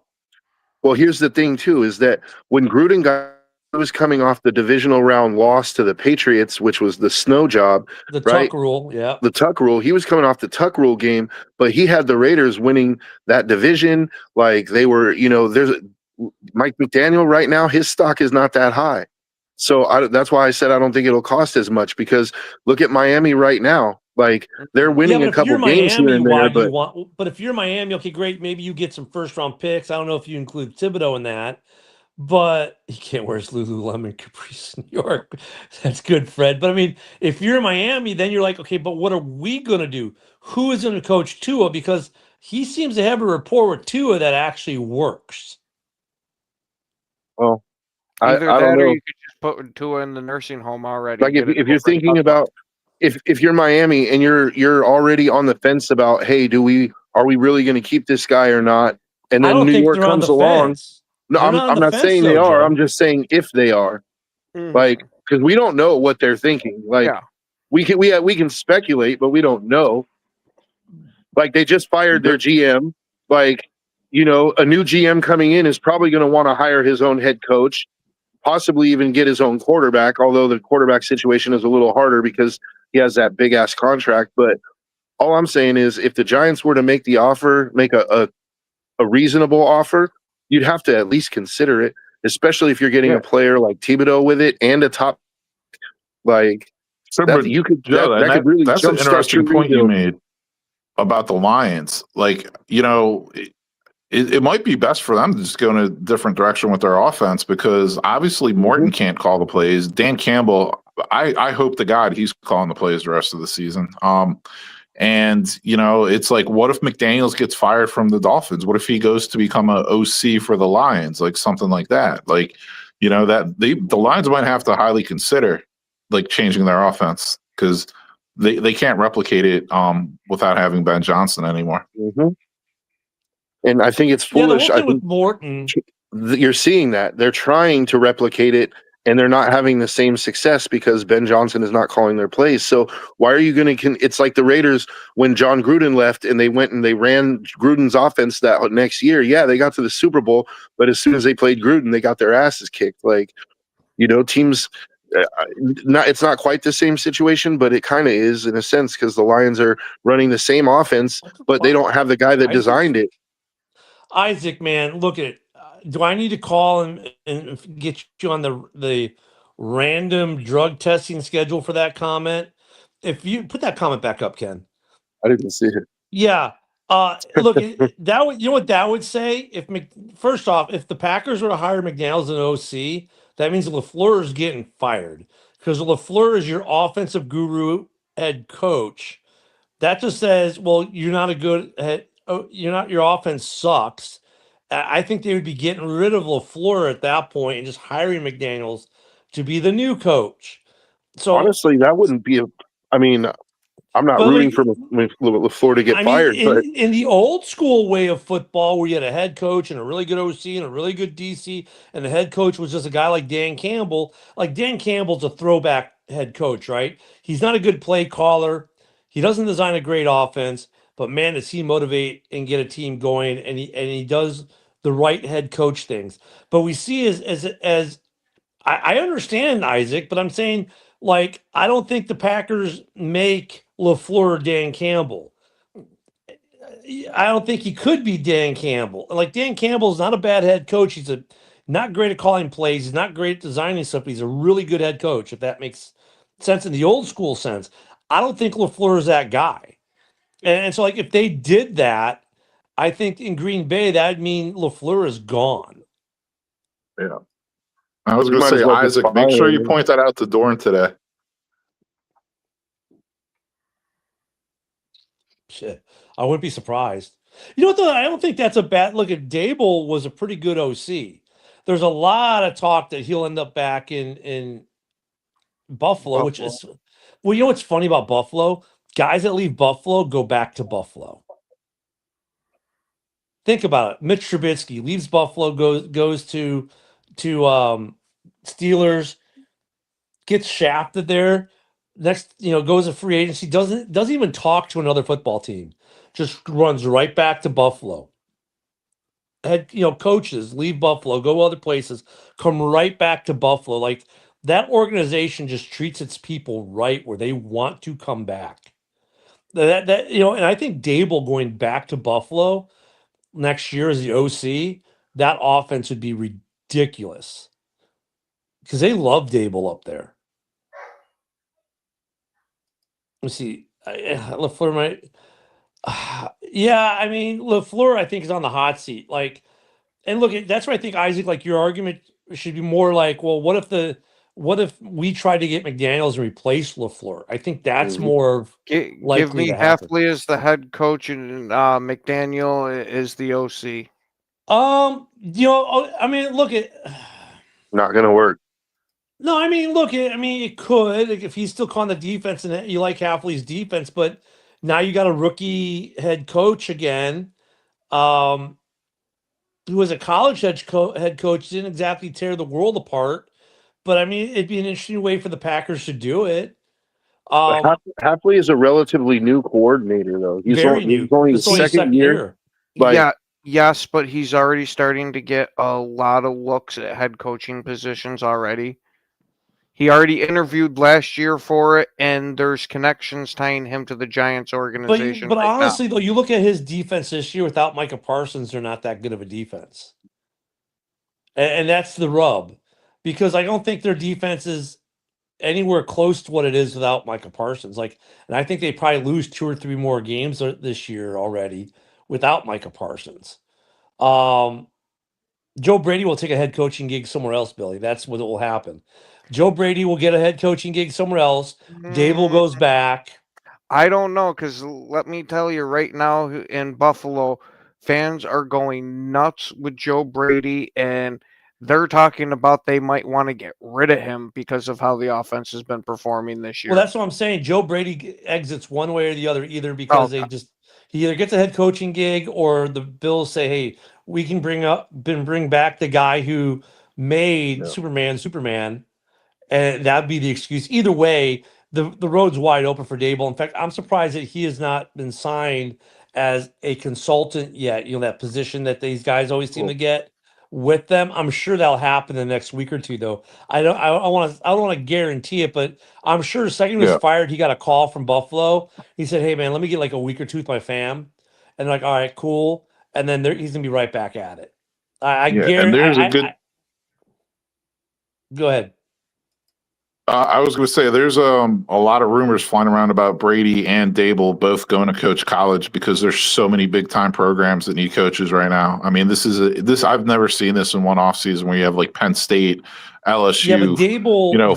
Well, here's the thing too, is that when Gruden was coming off the divisional round loss to the Patriots, which was the snow job, The right? Tuck rule, yeah. The Tuck rule. He was coming off the Tuck rule game, but he had the Raiders winning that division. Like they were, there's Mike McDaniel right now, his stock is not that high. So that's why I said I don't think it'll cost as much, because look at Miami right now. Like they're Yeah, winning but a if couple you're games here Miami, and why there, do you but want? But if you're Miami, okay, great. Maybe you get some first round picks. I don't know if you include Thibodeau in that, but he can't wear his Lululemon Caprice in New York. That's good, Fred. But I mean, if you're Miami, then you're like, okay, but what are we gonna do? Who is going to coach Tua? Because he seems to have a rapport with Tua that actually works. well, Either I don't that, or know. you could just put Tua in the nursing home already. Like Get it if you're over and thinking done with. about, if you're Miami and you're already on the fence about, hey, are we really going to keep this guy or not? And I then don't New think York they're on comes the along. fence. No, They're not on I'm the not fence saying they though, are. I'm Joe. just saying if they are, like, Mhm. because we don't know what they're thinking. Like Yeah. we can speculate, but we don't know. Like they just fired their GM. Like, a new GM coming in is probably going to want to hire his own head coach, possibly even get his own quarterback, although the quarterback situation is a little harder because he has that big ass contract. But all I'm saying is if the Giants were to make the offer, make a reasonable offer, you'd have to at least consider it, especially if you're getting Yeah. a player like Thibodeau with it and a top, like So, that but you could Joe, and that could really that's an jumpstart your interesting point you rebuild. made about the Lions. Like, it might be best for them to just go in a different direction with their offense, because obviously Morton can't call the plays. Dan Campbell, I hope to God he's calling the plays the rest of the season. And it's like, what if McDaniels gets fired from the Dolphins? What if he goes to become a OC for the Lions, like something like that? Like, that the Lions might have to highly consider like changing their offense, because they can't replicate it without having Ben Johnson anymore. And I think it's Yeah, the whole foolish. I thing with think Morton. you're seeing that they're trying to replicate it and they're not having the same success because Ben Johnson is not calling their plays. So why are you going to? It's like the Raiders when John Gruden left and they went and they ran Gruden's offense that next year. Yeah, they got to the Super Bowl, but as soon as they played Gruden, they got their asses kicked. Like, teams. It's not quite the same situation, but it kind of is in a sense because the Lions are running the same offense, but they don't have the guy that designed it. Isaac, man, look at it. Do I need to call and get you on the random drug testing schedule for that comment? If you put that comment back up, Ken. I didn't see it. Yeah. Look, that would, what that would say first off, if the Packers were to hire McDaniels as an OC, that means LaFleur is getting fired, because LaFleur is your offensive guru head coach. That just says, well, you're not a good head. Oh, your offense sucks. I think they would be getting rid of LaFleur at that point and just hiring McDaniels to be the new coach. So Honestly, that wouldn't be I mean, I'm not but rooting like, for LaFleur to get I mean, fired, but in the old school way of football, where you had a head coach and a really good OC and a really good DC, and the head coach was just a guy like Dan Campbell. Like Dan Campbell's a throwback head coach, right? He's not a good play caller. He doesn't design a great offense, but man, does he motivate and get a team going, and he does the right head coach things. But we see as I understand Isaac, but I'm saying, like, I don't think the Packers make LaFleur Dan Campbell. I don't think he could be Dan Campbell. Like, Dan Campbell's not a bad head coach. He's not great at calling plays. He's not great at designing stuff. He's a really good head coach, if that makes sense in the old school sense. I don't think LaFleur is that guy. And so, like, if they did that, I think in Green Bay, that'd mean LaFleur is gone. Yeah. I was you going to might as say, well just Isaac, make fire sure you him. point that out to Dorn today. Shit. I wouldn't be surprised. You know what, though? I don't think that's a bad look. At Dable was a pretty good OC. There's a lot of talk that he'll end up back in Buffalo, which is, well, you know what's funny about Buffalo? Guys that leave Buffalo go back to Buffalo. Think about it. Mitch Trubisky leaves Buffalo, goes to Steelers, gets shafted there. Next, goes to free agency. Doesn't even talk to another football team. Just runs right back to Buffalo. Coaches leave Buffalo, go other places, come right back to Buffalo. Like that organization just treats its people right where they want to come back. And I think Dable going back to Buffalo next year as the OC, that offense would be ridiculous because they love Dable up there. Let's see, LaFleur might. Yeah, I mean LaFleur, I think is on the hot seat. Like, and look, that's why I think Isaac, like your argument should be more like, well, what if we tried to get McDaniels and replace LaFleur? I think that's more Give likely me to happen. Hafley as the head coach and McDaniel is the OC. I mean, look at. Not going to work. No, I mean, look, it could like, if he's still calling the defense and you like Hafley's defense, but now you got a rookie head coach again, who was a college head coach, didn't exactly tear the world apart, but I mean, it'd be an interesting way for the Packers to do it. Hafley is a relatively new coordinator, though. He's Very new. He's only This is only his second year. Like, Yeah, yes, but he's already starting to get a lot of looks at head coaching positions already. He already interviewed last year for it, and there's connections tying him to the Giants organization. But right now. honestly, though, you look at his defense this year without Micah Parsons, they're not that good of a defense. And that's the rub, because I don't think their defense is anywhere close to what it is without Micah Parsons. And I think they probably lose 2 or 3 more games this year already without Micah Parsons. Joe Brady will take a head coaching gig somewhere else, Billy. That's what will happen. Joe Brady will get a head coaching gig somewhere else. Dable goes back. I don't know, because let me tell you right now in Buffalo, fans are going nuts with Joe Brady, and they're talking about they might want to get rid of him because of how the offense has been performing this year. Well, that's what I'm saying. Joe Brady exits one way or the other, either because he either gets a head coaching gig or the Bills say, hey, we can bring back the guy who made Superman, and that'd be the excuse. Either way, the road's wide open for Dable. In fact, I'm surprised that he has not been signed as a consultant yet. That position that these guys always seem to get with them. I'm sure that'll happen in the next week or two, though. I don't want to guarantee it, but I'm sure the second he was fired, he got a call from Buffalo. He said, "Hey, man, let me get like a week or two with my fam," and they're like, "All right, cool." And then he's gonna be right back at it. I guarantee. And there's a good. Go ahead. I was going to say there's a lot of rumors flying around about Brady and Dable both going to coach college because there's so many big time programs that need coaches right now. I mean, this I've never seen this in one off season where you have like Penn State, LSU,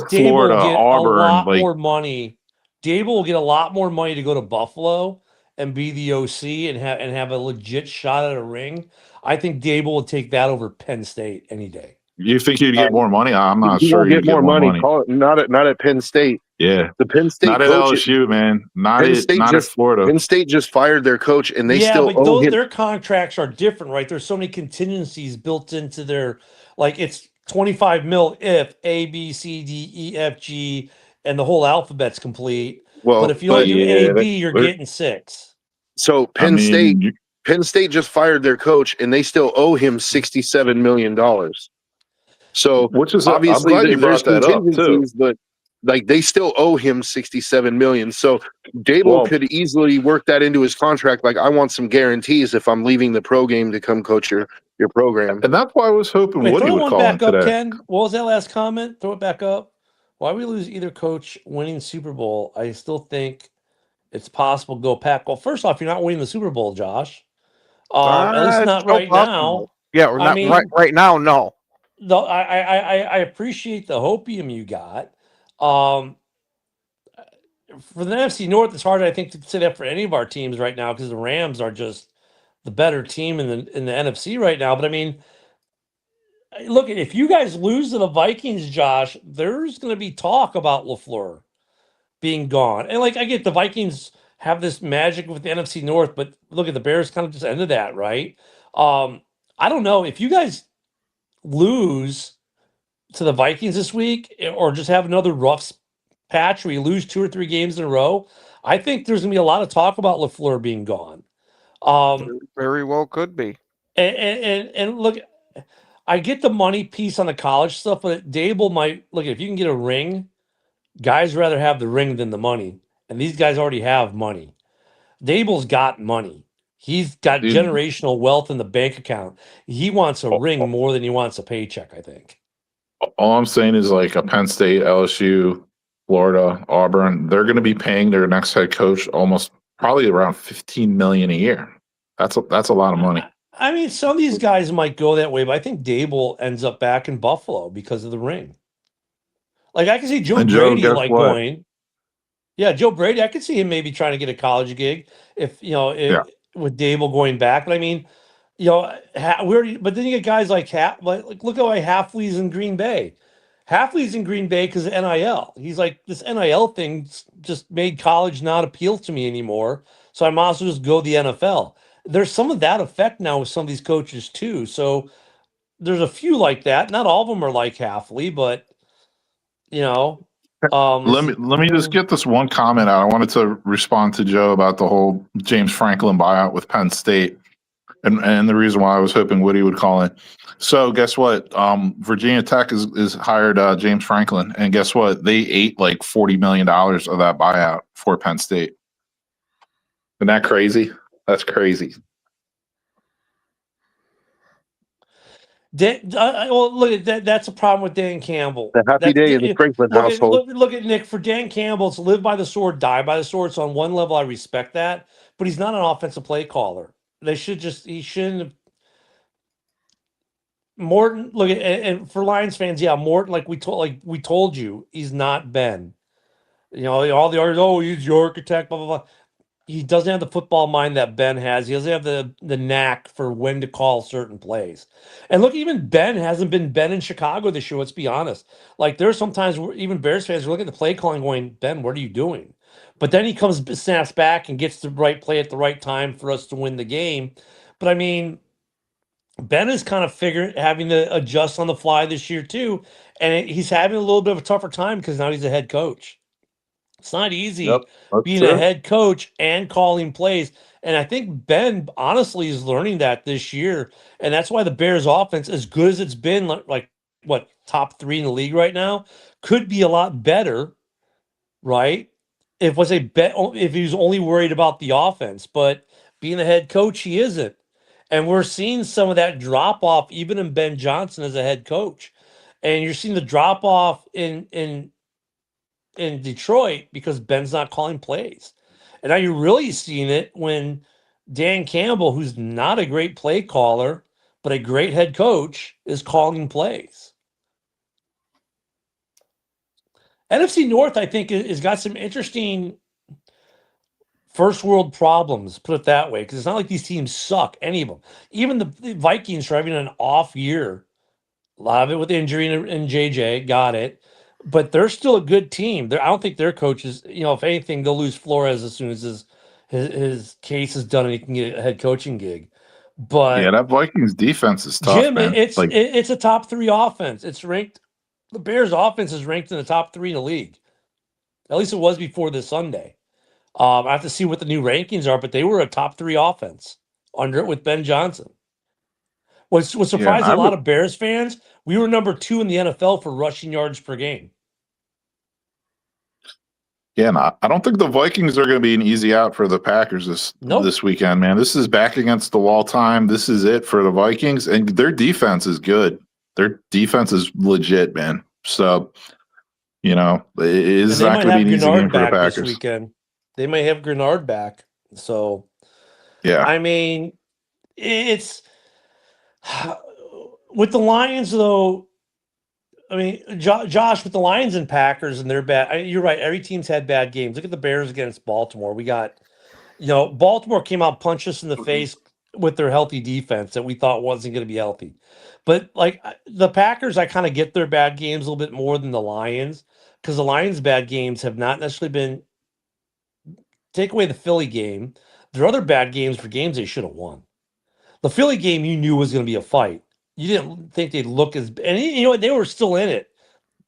Florida, Auburn, a lot more money. Dable will get a lot more money to go to Buffalo and be the OC and have a legit shot at a ring. I think Dable will take that over Penn State any day. You think you'd get more money? I'm not he sure. Won't get more money. Call it, not at Penn State. Yeah, the Penn State. Not at LSU, man. Not at Florida. Penn State just fired their coach, and they still owe him. Their contracts are different, right? There's so many contingencies built into their it's 25 mil if A, B, C, D, E, F, G, and the whole alphabet's complete. Well, but if you only do A, B, you're getting 6. So Penn State just fired their coach, and they still owe him $67 million. So, which is obviously I'm glad you there's brought that up too. But they still owe him $67 million. So Dable could easily work that into his contract. Like, I want some guarantees if I'm leaving the pro game to come coach your program. And that's why I was hoping Woody would call him today. Ken, what was that last comment? Throw it back up. Why we lose either coach winning Super Bowl? I still think it's possible to go Pack. Well, first off, you're not winning the Super Bowl, Josh. At least not right now. Yeah, we're not right now. No. I appreciate the hopium you got. For the NFC North, it's hard, I think, to say that for any of our teams right now because the Rams are just the better team in the NFC right now. But I mean, look, if you guys lose to the Vikings, Josh, there's going to be talk about LaFleur being gone. And I get the Vikings have this magic with the NFC North, but look at the Bears kind of just ended that, right? I don't know if you guys lose to the Vikings this week, or just have another rough patch where you lose 2 or 3 games in a row. I think there's gonna be a lot of talk about LaFleur being gone. Very well could be. And look, I get the money piece on the college stuff, but Dable might look, if you can get a ring, guys rather have the ring than the money, and these guys already have money. Dable's got money. He's got Dude, generational wealth in the bank account. He wants a all, ring more than he wants a paycheck, I think. all I'm saying is like a Penn State, LSU, Florida, Auburn, they're going to be paying their next head coach almost probably around 15 million a year. That's a lot of money. I mean, some of these guys might go that way, but I think Dable ends up back in Buffalo because of the ring. Like I can see Joe And Joe, Brady guess like what? going. Yeah, Joe Brady. I could see him maybe trying to get a college gig if Yeah. with Dable going back. But I mean, we already. But then you get guys like like look at why Halfley's in Green Bay. Halfley's in Green Bay because of NIL. He's like, this NIL thing just made college not appeal to me anymore. So I might as well just go the NFL. There's some of that effect now with some of these coaches too. So there's a few like that. Not all of them are like Halfley, but you know, Let me just get this one comment out. I wanted to respond to Joe about the whole James Franklin buyout with Penn State, and the reason why I was hoping Woody would call in. So guess what? Virginia Tech is hired James Franklin, and guess what? They ate like $40 million of that buyout for Penn State. Isn't that crazy? That's crazy. Well, look at that. That's a problem with Dan Campbell. The happy That day in the Franklin household. look at Nick. For Dan Campbell, it's live by the sword, die by the sword. So on one level, I respect that, but he's not an offensive play caller. He shouldn't have. Morton, look at and for Lions fans, yeah, Morton, like we told you, he's not Ben. All the arguments, oh, he's the architect, blah blah blah. He doesn't have the football mind that Ben has. He doesn't have the knack for when to call certain plays. And look, even Ben hasn't been Ben in Chicago this year. Let's be honest. Like there's sometimes where even Bears fans are looking at the play calling, going, Ben, what are you doing? But then he snaps back and gets the right play at the right time for us to win the game. But I mean, Ben is kind of having to adjust on the fly this year too, and he's having a little bit of a tougher time because now he's a head coach. It's not Yep, easy that's being a true. head coach and calling plays. And I think Ben honestly is learning that this year. And that's why the Bears offense, as good as it's been, like what, top 3 in the league right now, could be a lot better, right? If he was only worried about the offense, but being the head coach, he isn't. And we're seeing some of that drop off even in Ben Johnson as a head coach. And you're seeing the drop off in Detroit because Ben's not calling plays. And now you're really seeing it when Dan Campbell, who's not a great play caller, but a great head coach, is calling plays. NFC North, I think, has got some interesting first world problems, put it that way, because it's not like these teams suck, any of them. Even the Vikings are having an off year. A lot of it with injury and JJ, got it. But they're still a good team. I don't think their coaches, if anything, they'll lose Flores as soon as his case is done and he can get a head coaching gig. Yeah, But that Vikings defense is tough, Jim, man. Like, it's a top 3 offense. It's ranked. The Bears' offense is ranked in the top 3 in the league. At least it was before this Sunday. I have to see what the new rankings are, but they were a top 3 offense under it with Ben Johnson. What yeah, surprised a lot of Bears fans, we were number 2 in the NFL for rushing yards per game. yeah, and I don't think the Vikings are going to be an easy out for the Packers this weekend, man. This is back against the wall time. This is it for the Vikings, and their defense is good. Their defense is legit, man. So, it is not going to be an easy game for the Packers this weekend. They may have Grenard back. So, yeah, I mean, it's with the Lions, though. I mean, Josh, with the Lions and Packers and they're bad. You're right. Every team's had bad games. Look at the Bears against Baltimore. We got, Baltimore came out, punched us in the face with their healthy defense that we thought wasn't going to be healthy. But like the Packers, I kind of get their bad games a little bit more than the Lions because the Lions' bad games have not necessarily been. Take away the Philly game. Their other bad games for games they should have won. The Philly game you knew was going to be a fight. You didn't think they'd look as, and you know what, they were still in it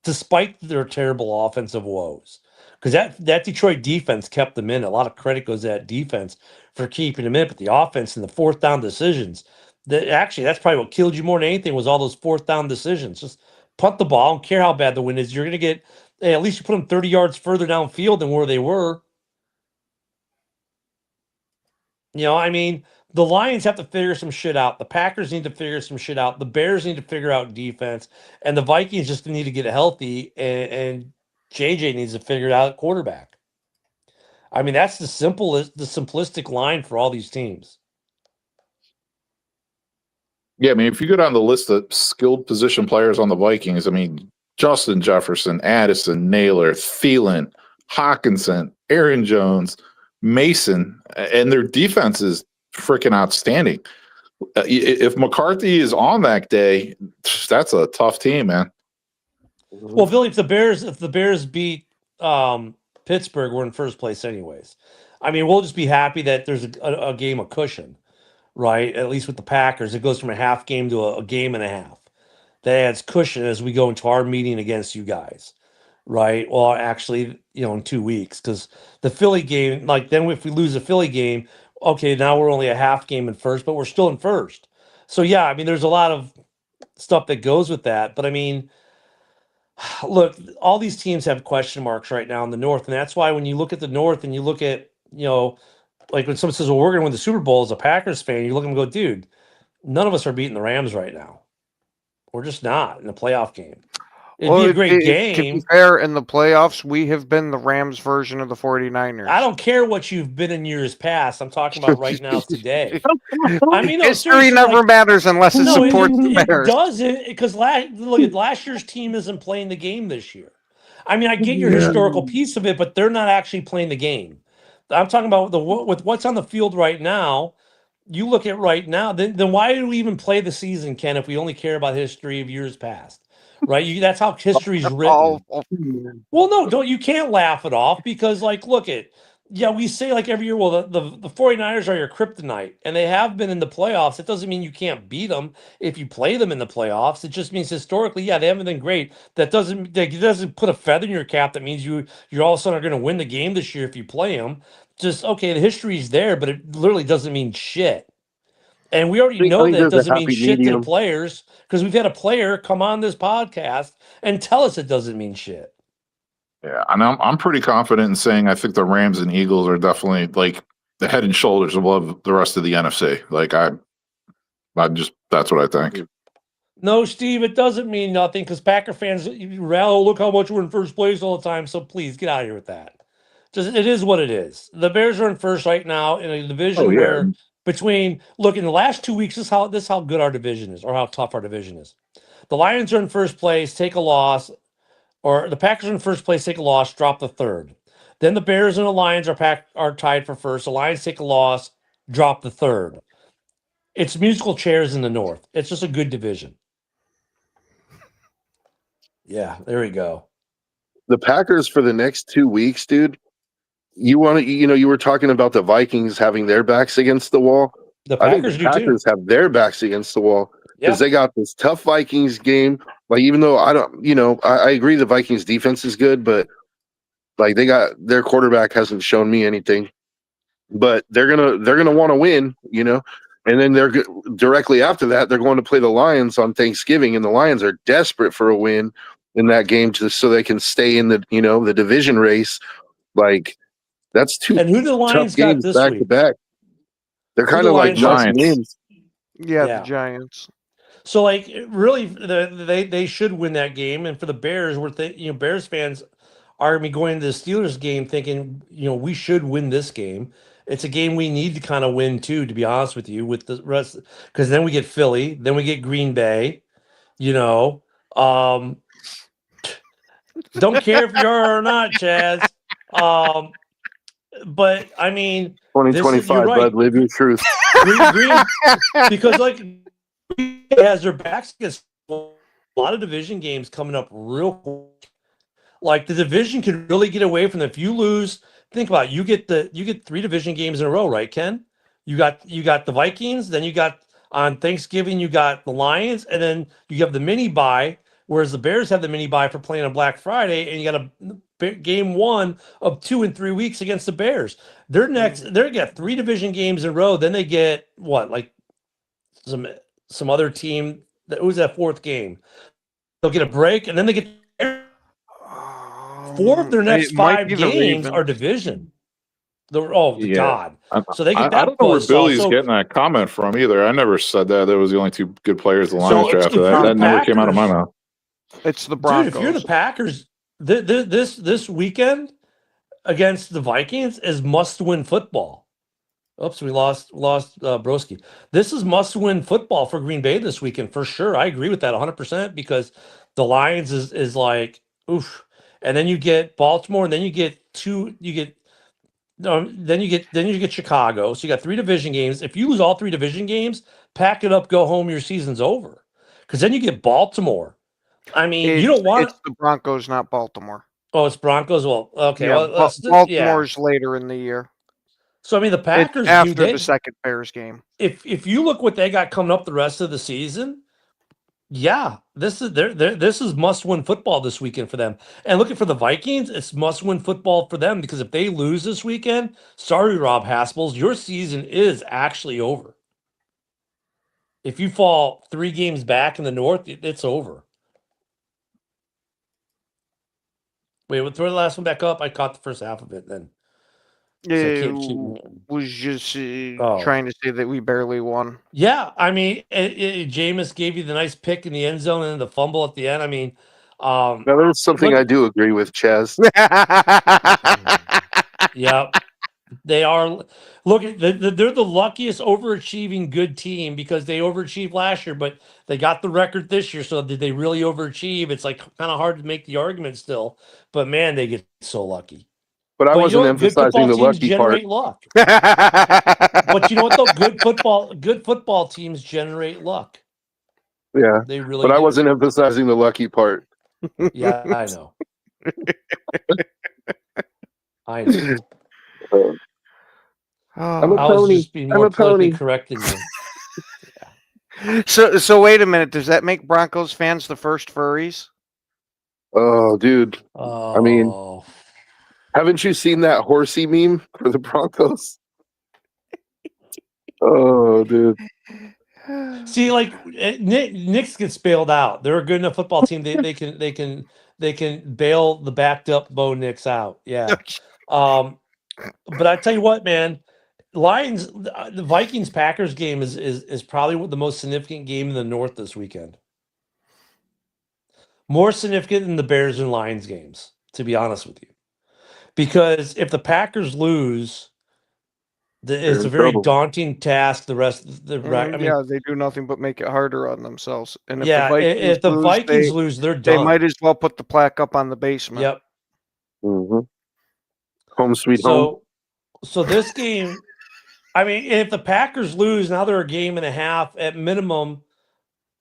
despite their terrible offensive woes. Because that Detroit defense kept them in. A lot of credit goes to that defense for keeping them in, but the offense and the fourth down decisions. That's probably what killed you more than anything was all those fourth down decisions. Just punt the ball. I don't care how bad the win is. You're going to get, hey, at least you put them 30 yards further downfield than where they were. You know, I mean, the Lions have to figure some shit out. The Packers need to figure some shit out. The Bears need to figure out defense. And the Vikings just need to get healthy. And JJ needs to figure it out at quarterback. I mean, that's the simplistic line for all these teams. Yeah, I mean, if you go down the list of skilled position players on the Vikings, I mean, Justin Jefferson, Addison, Naylor, Thielen, Hawkinson, Aaron Jones, Mason, and their defense is freaking outstanding. If McCarthy is on that day, that's a tough team, man. Well, Billy, if the Bears beat Pittsburgh, we're in first place anyways. I mean, we'll just be happy that there's a game of cushion, right? At least with the Packers, it goes from a half game to a game and a half. That adds cushion as we go into our meeting against you guys, right? Well, actually, in 2 weeks, because the Philly game, like then if we lose the Philly game, okay, now we're only a half game in first, but we're still in first. So yeah, I mean, there's a lot of stuff that goes with that, but I mean, look, all these teams have question marks right now in the North, and that's why when you look at the North and you look at, like when someone says, well, we're going to win the Super Bowl as a Packers fan, you look at them and go, dude, none of us are beating the Rams right now. We're just not in a playoff game. It'd be a great game. To be fair, in the playoffs, we have been the Rams version of the 49ers. I don't care what you've been in years past. I'm talking about right now, today. I mean, history never matters unless it supports the Bears. It doesn't, because last year's team isn't playing the game this year. I mean, I get your historical piece of it, but they're not actually playing the game. I'm talking about with what's on the field right now. You look at right now, then why do we even play the season, Ken, if we only care about history of years past? Right? That's how history's written. Well, no, you can't laugh it off because, we say every year, well, the 49ers are your kryptonite, and they have been in the playoffs. It doesn't mean you can't beat them if you play them in the playoffs. It just means historically, they haven't been great. That doesn't put a feather in your cap. That means you're all of a sudden are going to win the game this year if you play them. Just, okay, the history's there, but it literally doesn't mean shit. And we already know that it doesn't mean shit to the players because we've had a player come on this podcast and tell us it doesn't mean shit. Yeah, and I'm pretty confident in saying I think the Rams and Eagles are definitely the head and shoulders above the rest of the NFC. That's what I think. No, Steve, it doesn't mean nothing because Packer fans look how much we're in first place all the time. So please get out of here with that. It is what it is. The Bears are in first right now in a division where in the last 2 weeks, this is how good our division is or how tough our division is. The Lions are in first place, take a loss, or the Packers are in first place, take a loss, drop the third. Then the Bears and the Lions are tied for first. The Lions take a loss, drop the third. It's musical chairs in the North. It's just a good division. Yeah, there we go. The Packers for the next 2 weeks, dude. You were talking about the Vikings having their backs against the wall. The Packers have their backs against the wall because they got this tough Vikings game. Even though I agree the Vikings defense is good, but they got their quarterback hasn't shown me anything. But they're gonna want to win, and then they're directly after that they're going to play the Lions on Thanksgiving, and the Lions are desperate for a win in that game so they can stay in the the division race. That's two and who the Lions tough games got this back week? to back. They're kind of like Giants. games. Yeah, the Giants. So really, they should win that game. And for the Bears, Bears fans are going to be going to the Steelers game thinking, we should win this game. It's a game we need to kind of win too, to be honest with you, with the rest, because then we get Philly, then we get Green Bay. Don't care if you are or not, Chaz. But I mean, 2025, right. bud, live your truth. Green, because has their backs against a lot of division games coming up real quick. The division can really get away from them. If you lose, think about it, you get 3 division games in a row, right, Ken? You got the Vikings, then you got On Thanksgiving, you got the Lions, and then you have the mini bye, whereas the Bears have the mini bye for playing on Black Friday, and you got a game 1 of 2 in 3 weeks against the Bears. They're got 3 division games in a row. Then they get what, like some other team who's that 4th game? They'll get a break, and then they get 4 of their next it might 5 be the games are Ravens. division. Yeah. God! So they I get that. don't know where buzzsaw. Billy's So, getting that comment from either. I never said that. There was the only 2 good players the Lions So, drafted. if That you're the never came out of my Packers- mouth. It's the dude, Broncos. if you're the Packers, this weekend against the Vikings is must-win football. Oops, we lost Broski. This is must-win football for Green Bay this weekend for sure. I agree with that 100% because the Lions is like oof, and then you get Baltimore, and then you get then you get Chicago. So you got 3 division games. If you lose all 3 division games, pack it up, go home. Your season's over. Because then you get Baltimore. I mean, you don't want It's the Broncos, not Baltimore. Oh, it's Broncos. Well, okay. Yeah, Well, Baltimore's later in the year. So I mean, the It's Packers after the second Bears game. If you look what they got coming up the rest of the season, yeah, this is must-win football this weekend for them. And looking for the Vikings, it's must-win football for them because if they lose this weekend, sorry, Rob Haspels, your season is actually over. If you fall 3 games back in the North, it's over. Wait, we'll throw the last one back up. I caught the first half of it then. It was just trying to say that we barely won. Yeah, I mean, Jameis gave you the nice pick in the end zone and then the fumble at the end. I mean, Now, there's something I do agree with, Chaz. Yeah, they are. Look, they're the luckiest overachieving good team because they overachieved last year, but they got the record this year. So did they really overachieve? It's like kind of hard to make the argument still, but man, they get so lucky. But I wasn't emphasizing the lucky part. Generate luck. But you know what though? Good football teams generate luck. Yeah, they really. But do. I wasn't emphasizing the lucky part. Yeah, I know. I know. I'm a I was pony. just being I'm more a pony. politically correct than you. So wait a minute. Does that make Broncos fans the first furries? Oh, dude. Oh. I mean, haven't you seen that horsey meme for the Broncos? Oh, dude. See, like Knicks gets bailed out. They're a good enough football team. They can bail the backed up Bo Knicks out. Yeah. But I tell you what, man, Lions, the Vikings Packers game is probably the most significant game in the North this weekend. More significant than the Bears and Lions games, to be honest with you. Because if the Packers lose, it's a very daunting task. The rest of the yeah, they do nothing but make it harder on themselves. And if if the Vikings lose, they're done. They might as well put the plaque up on the basement. Yep. Mm-hmm. Home sweet home. So this game, I mean, if the Packers lose, now they're a game and a half at minimum.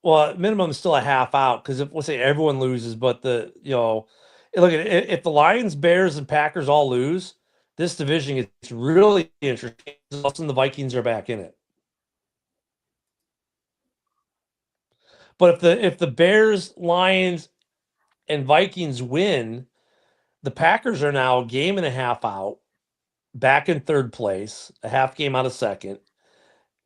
Well, at minimum is still a half out because let's say everyone loses, but look at it, if the Lions, Bears, and Packers all lose, this division gets really interesting. All of a sudden, the Vikings are back in it. But if the Bears, Lions, and Vikings win, the Packers are now a game and a half out, back in 3rd place, a half game out of 2nd.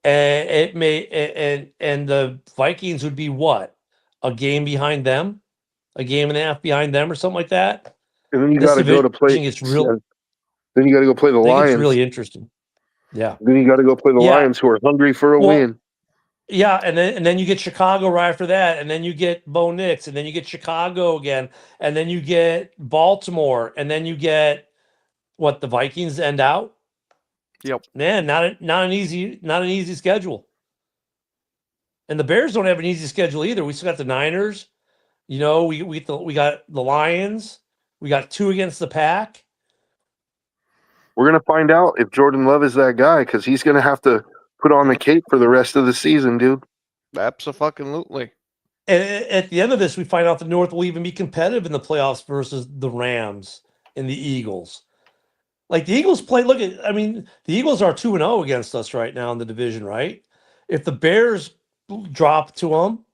And it may and the Vikings would be what? A game behind them? A game and a half behind them or something like that? And then you got to go to play. Then you got to go play the Lions. It's really interesting. Yeah. Then you got to go play the Lions, who are hungry for a win. Yeah, and then you get Chicago right after that, and then you get Bo Nix, and then you get Chicago again, and then you get Baltimore, and then you get the Vikings end out. Yep. Man, not an easy schedule. And the Bears don't have an easy schedule either. We still got the Niners. We got the Lions. We got 2 against the Pack. We're gonna find out if Jordan Love is that guy because he's gonna have to put on the cape for the rest of the season, dude. Absolutely. And at the end of this, we find out the North will even be competitive in the playoffs versus the Rams and the Eagles. Like the Eagles the Eagles are 2-0 against us right now in the division, right? If the Bears drop to them.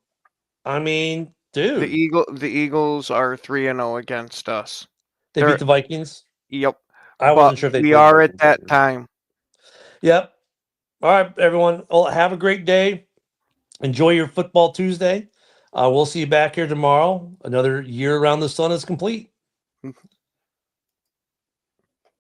I mean, The dude, The Eagles are 3-0 against us. they They're beat the Vikings. Yep. I But wasn't sure if they we played the are at Vikings. that time. Yep. All right, everyone. Well, have a great day. Enjoy your football Tuesday. We'll see you back here tomorrow. Another year around the sun is complete.